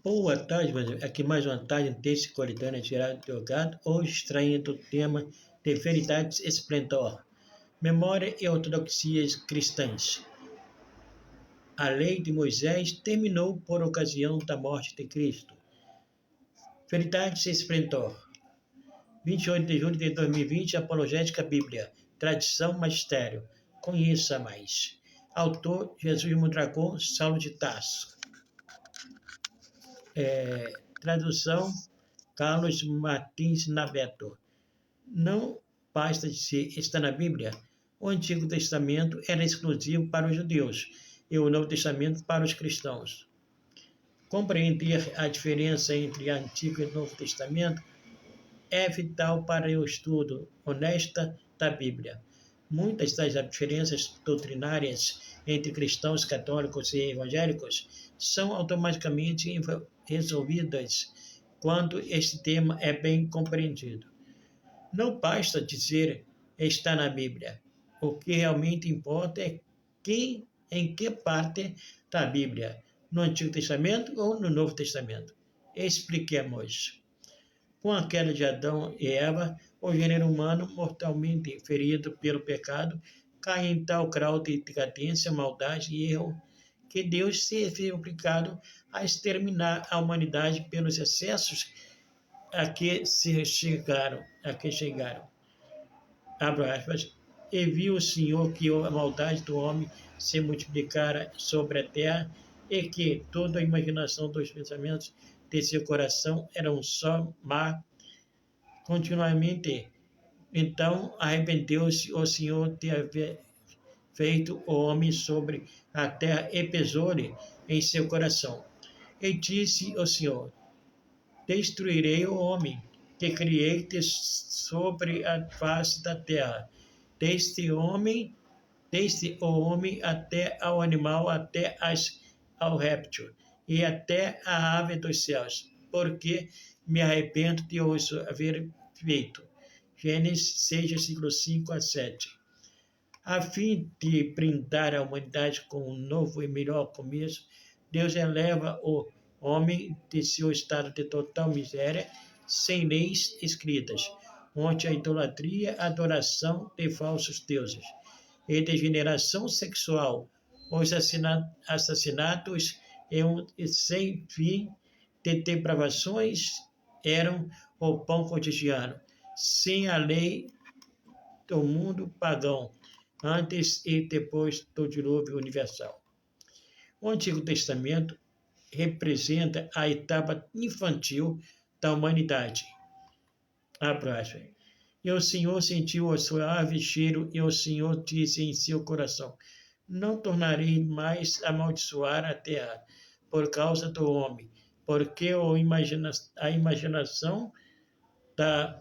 Boa tarde, mas aqui mais uma tarde, um texto coletânea tirado do gato, hoje extraindo o tema de Verdades Esplendor, Memória e Ortodoxias Cristãs. A lei de Moisés terminou por ocasião da morte de Cristo. Verdades Esplendor, 28 de julho de 2020, Apologética Bíblia, Tradição Magistério, conheça mais. Autor, Jesus Mondragón, Saulo de Tarso. Tradução, Carlos Martins Naveto. Não basta dizer está na Bíblia. O Antigo Testamento era exclusivo para os judeus e o Novo Testamento para os cristãos. Compreender a diferença entre Antigo e Novo Testamento é vital para o estudo honesto da Bíblia. Muitas das diferenças doutrinárias entre cristãos católicos e evangélicos são automaticamente resolvidas quando este tema é bem compreendido. Não basta dizer está na Bíblia. O que realmente importa é em que parte da Bíblia, no Antigo Testamento ou no Novo Testamento. Expliquemos. Com a queda de Adão e Eva, o gênero humano, mortalmente ferido pelo pecado, cai em tal grau de decadência, maldade e erro que Deus se viu obrigado a exterminar a humanidade pelos excessos a que chegaram. Abre aspas. E viu o Senhor que a maldade do homem se multiplicara sobre a terra e que toda a imaginação dos pensamentos de seu coração era um só mar continuamente. Então arrependeu-se o Senhor de haver feito o homem sobre a terra e pesou-lhe em seu coração. E disse o Senhor: destruirei o homem que criei sobre a face da terra, desde o homem até ao animal, até ao réptil, e até a ave dos céus, porque me arrependo de os haver feito. Gênesis 6, versículos 5 a 7. A fim de brindar a humanidade com um novo e melhor começo, Deus eleva o homem de seu estado de total miséria, sem leis escritas, onde a idolatria, a adoração de falsos deuses e degeneração sexual, os assassinatos e sem fim de depravações eram o pão cotidiano, sem a lei do mundo pagão, antes e depois do dilúvio universal. O Antigo Testamento representa a etapa infantil da humanidade. Abraço. E o Senhor sentiu o suave cheiro, e o Senhor disse em seu coração: não tornarei mais a amaldiçoar a terra por causa do homem, porque a imaginação da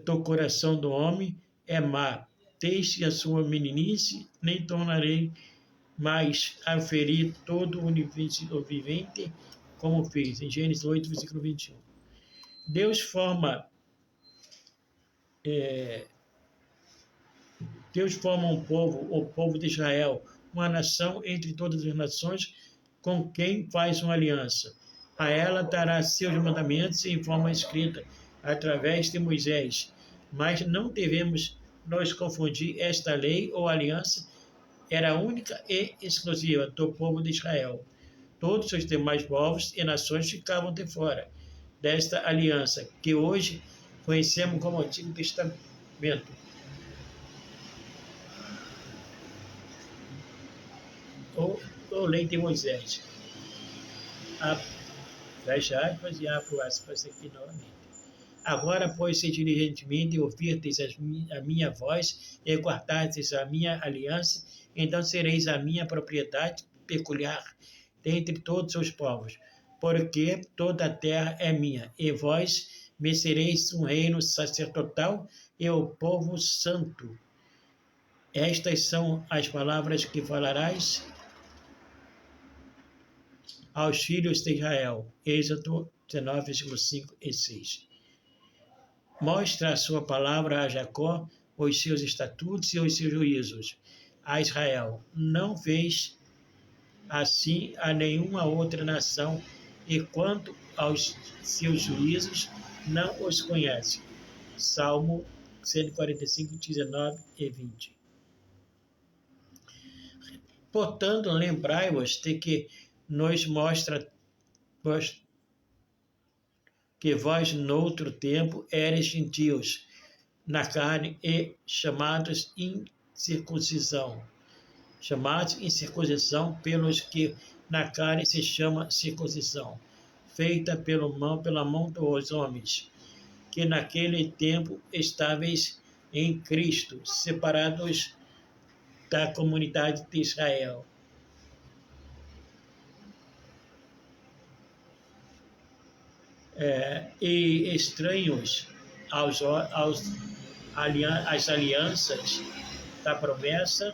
do coração do homem é má, desde a sua meninice, nem tornarei mais a ferir todo o vivente, como fez, em Gênesis 8, versículo 21. Deus forma um povo, o povo de Israel, uma nação entre todas as nações, com quem faz uma aliança. A ela dará seus mandamentos em forma escrita, através de Moisés. Mas não devemos nos confundir, esta lei ou aliança era única e exclusiva do povo de Israel. Todos os demais povos e nações ficavam de fora desta aliança, que hoje conhecemos como Antigo Testamento. Ou lei de Moisés. Fecha aspas e abro aspas aqui novamente. Agora, pois, se diligentemente ouvirdes a minha voz e guardardes a minha aliança, então sereis a minha propriedade peculiar dentre todos os povos, porque toda a terra é minha, e vós me sereis um reino sacerdotal e o povo santo. Estas são as palavras que falarás aos filhos de Israel. Êxodo 19, 5 e 6. mostra a sua palavra a Jacó, os seus estatutos e os seus juízos. A Israel, não fez assim a nenhuma outra nação, e quanto aos seus juízos, não os conhece. Salmo 145, 19 e 20. Portanto, lembrai-vos de que nos mostra que vós, noutro tempo, eres gentios na carne e chamados incircuncisão pelos que na carne se chama circuncisão, feita pela mão dos homens, que naquele tempo estáveis em Cristo, separados da comunidade de Israel. E estranhos às alianças da promessa,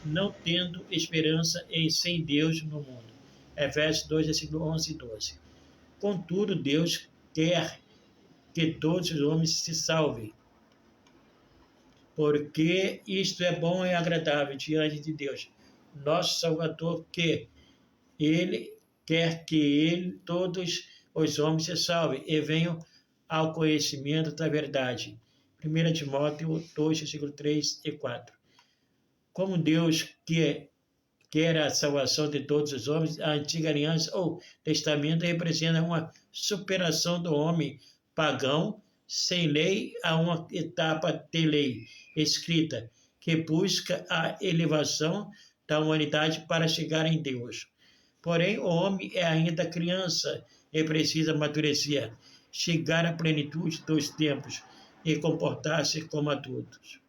não tendo esperança e sem Deus no mundo. Efésios 2, versículo 11 e 12. Contudo, Deus quer que todos os homens se salvem, porque isto é bom e agradável diante de Deus, nosso Salvador, que Ele quer que todos os homens se salvem e venham ao conhecimento da verdade. 1 Timóteo 2, versículo 3 e 4. Como Deus quer a salvação de todos os homens, a antiga aliança ou testamento representa uma superação do homem pagão sem lei a uma etapa de lei escrita que busca a elevação da humanidade para chegar em Deus. Porém, o homem é ainda criança e precisa amadurecer, chegar à plenitude dos tempos e comportar-se como adultos.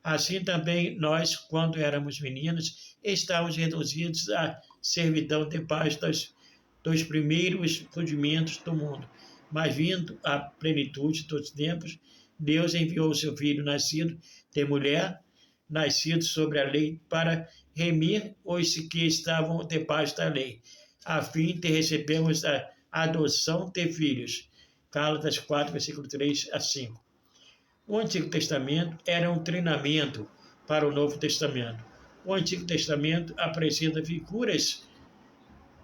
Assim também nós, quando éramos meninos, estávamos reduzidos à servidão debaixo dos primeiros rudimentos do mundo. Mas vindo à plenitude dos tempos, Deus enviou o seu Filho nascido de mulher, nascido sobre a lei, para remir os que estavam debaixo da lei, a fim de recebermos a adoção de filhos. Gálatas 4, versículo 3 a 5. O Antigo Testamento era um treinamento para o Novo Testamento. O Antigo Testamento apresenta figuras,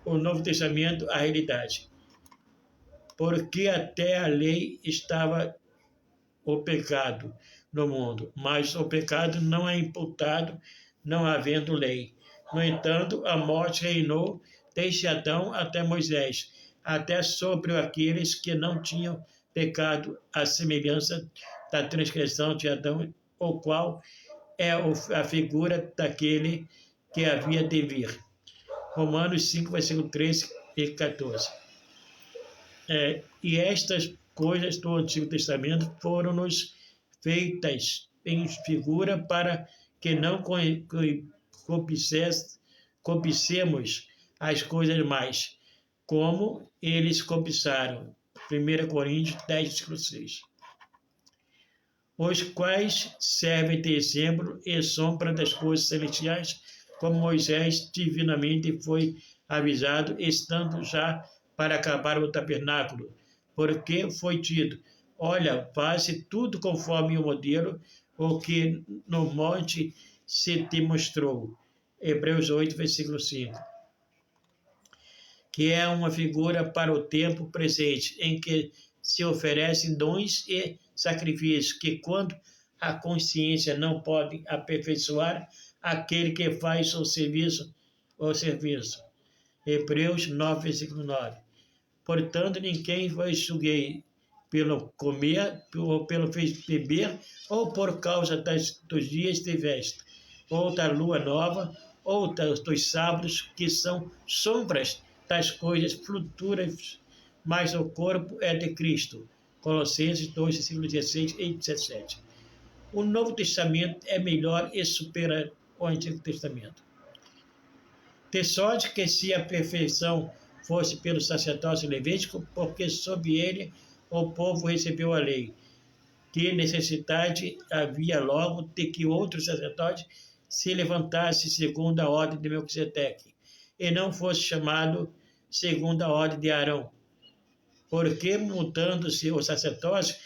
o Novo Testamento a realidade. Porque até a lei estava o pecado no mundo, mas o pecado não é imputado não havendo lei. No entanto, a morte reinou desde Adão até Moisés, até sobre aqueles que não tinham pecado, à semelhança da transgressão de Adão, o qual é a figura daquele que havia de vir. Romanos 5, versículo 13 e 14. E estas coisas do Antigo Testamento foram-nos feitas em figura para que não cobicemos as coisas mais, como eles cobiçaram. 1 Coríntios 10, versículo 6. Os quais servem de exemplo e sombra das coisas celestiais, como Moisés divinamente foi avisado, estando já para acabar o tabernáculo, porque foi dito: olha, faze tudo conforme o modelo, o que no monte se te mostrou. Hebreus 8, versículo 5. Que é uma figura para o tempo presente, em que se oferecem dons e sacrifícios, que quando a consciência não pode aperfeiçoar aquele que faz o serviço. Hebreus 9, versículo 9. Portanto, ninguém vos julguei pelo comer, ou pelo beber, ou por causa dos dias de festa, ou da lua nova, ou dos sábados, que são sombras das coisas futuras, mas o corpo é de Cristo. Colossenses 2, versículos 16 e 17. O Novo Testamento é melhor e supera o Antigo Testamento. De sorte que se a perfeição fosse pelo sacerdócio levítico, porque sob ele o povo recebeu a lei, que necessidade havia logo de que outro sacerdote se levantasse segundo a ordem de Melquisedeque, e não fosse chamado segundo a ordem de Arão. Porque, mudando-se o sacerdócio,